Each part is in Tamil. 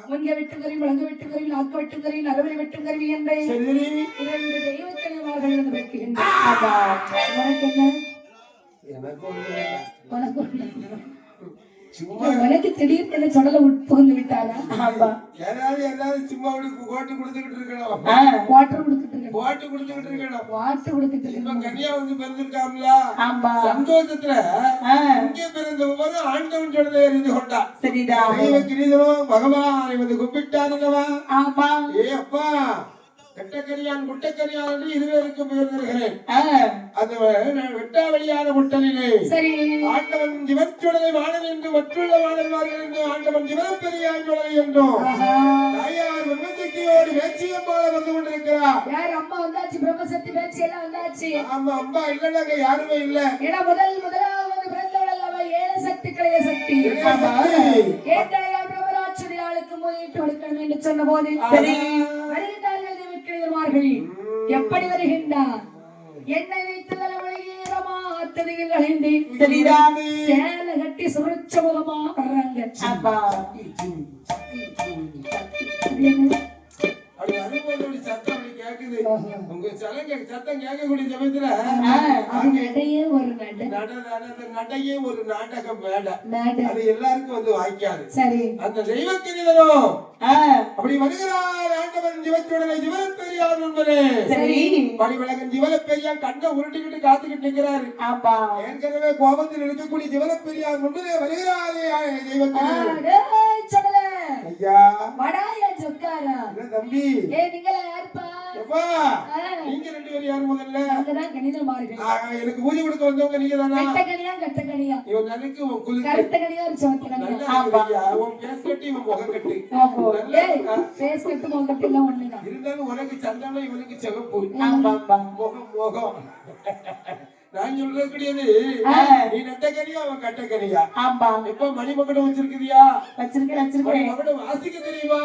முன்க வெட்டுக்கறி வழங்க வெட்டுக்கறி நாக்கு வெட்டுக்கறி நரவரி வெட்டுக்கறி என்ற இரண்டு தெய்வக்கணிமார்கள் உனக்கு திடீர்னு சொல்லல புகுந்து விட்டாரா? யாராவது சும்மா கோட்டு கொடுத்துக்கிட்டு இருக்கணும், வாட்டர் கொடுத்துட்டு இருக்கணும், வாட்டு கொடுத்துக்கிட்டு இருக்கணும், வாட்டர் கொடுத்துட்டு இருக்கணும். கன்னியா வந்து பிறந்திருக்காங்களா சந்தோஷத்துல இங்கே பிறந்தவங்க ஆண்டவன் சொல்றதை அறிந்து கொண்டா. சரிதான் கிரீதனும் பகவானை வந்து கும்பிட்டானுங்கவா. ஆமா ஏ அப்பா வெட்டக்கரியான் முட்டக்கரியான் என்று இருவருக்கு பெயர் தருகிறேன். அந்த வெட்டாவளியான முட்டலிலே ஆண்டவன் ஜிவச்சுடலை வாழன் என்று மற்றுள்ள வாழன்மார்கள் என்று ஆண்டவன் ஜிவப்பெரியான் சுடலை என்றும் தாயார் பிரம்மசக்தியோடு வேட்சியம்மாவை வந்து கொண்டிருக்கிறார். யார் அம்மா வந்தாச்சு? பிரம்மசக்தி வேட்சியெல்லாம் வந்தாச்சு. ஆமா அம்மா இல்லைன்னாங்க யாருமே இல்லை. ஏன்னா முதலாவது பிறந்தவள் அவ ஏழு சக்தி கலைய சக்தி. ஏற்றையார் பிரம்மராட்சரியாளுக்கு முதலிட்டு கொடுக்கணும் என்று சொன்ன போது வருகின்றார்கள் எப்படி வருகின்றார்? என்னை வைத்து தலைவலியேறமா அத்தனையில் அழிந்தேன். சேலை கட்டி சுரட்ச முகமா வர்றாங்க. சத்தம் கேக்குது. உங்க சத்தம் கேட்கக்கூடிய சமயத்துல நடையே ஒரு நடையே ஒரு நாடகம் மேடை. அது எல்லாருக்கும் வந்து வாய்க்காது. சரி அந்த தெய்வக்கிரீதனும் அப்படி வருகிறார் ஆண்டவன் ஜிவச்சுடனை ஜிவலப்பெரியார் என்பதே. படிவழகன் ஜிவலப்பெரியார் கண்ணை உருட்டிக்கிட்டு காத்துக்கிட்டு நிற்கிறாரு. ஏற்கனவே கோபத்தில் இருக்கக்கூடிய ஜிவலப்பெரியார் முன்னே வருகிறாரே தெய்வக்கிரீதன். ஐயா வடாயா சொக்காரா தம்பி நீங்களா யாருப்பா? நீங்க ரெண்டு பேரும் யாரு? முதல்ல கணிதமார்கள் எனக்கு பூஜை கொடுக்க வந்தவங்க நீங்க தானா? கட்டக்கணியா இவன் எனக்கு கருத்தக்கணியா ஒரு சோத்தக்கணியா. உன் பேஸ் கட்டி இவன் முகம் கட்டி பேஸ் கட்டு முகம் கட்டி எல்லாம் ஒண்ணுதான். இருந்தாலும் உனக்கு சந்தனம் இவனுக்கு சிவப்பு முகம் முகம். நான் சொல்றது கிடையாது. நீ நட்டக்கனியா அவன் கட்டக்கனியா? எப்ப மணிமகுடம் வச்சிருக்கிறியா? வச்சிருக்கேன். மகுடம் வாசிக்க தெரியுமா?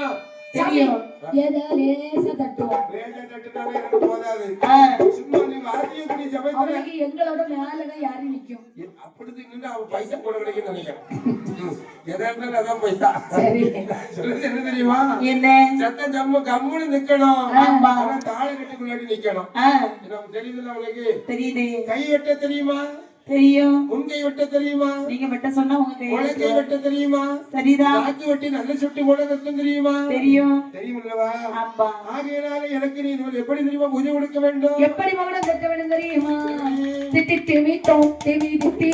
தெரியும். ஏதோ லேசா தட்டுவோம். லேசா தட்டுனாலே எனக்கு போதாது. சும்மா நீ வாசிக்கக்கூடிய சமயத்துல எங்களோட மேலதான் யாரு நிக்கும். அப்படி நின்று அவன் பைசா போட கிடைக்குன்னு நினைக்கிறேன். எதா இருந்தாலும் அதான் பைசா. சொல்றது என்ன தெரியுமா? என்ன சத்தம் ஜம்மு கம்முன்னு நிக்கணும். ஆனா தாழை கட்டுக்குள்ளாடி நிக்கணும். தெரியுதுல்ல உனக்கு? தெரியுது. கை வெட்ட தெரியுமா? தெரியும். உங்கை வெட்ட தெரியுமா? நீங்க வெட்ட சொன்னா உங்க கை வெட்ட தெரியுமா? சரிதான். நாக்கு வெட்டி நல்ல சுட்டி போட கத்தும் தெரியுமா? தெரியும். தெரியுமில்லவா? ஆகையினால எனக்கு நீ எப்படி தெரியுமா பூஜை கொடுக்க வேண்டும்? எப்படி மகனம் கட்ட வேண்டும் தெரியுமா? திட்டி திமி தோம் திமி திட்டி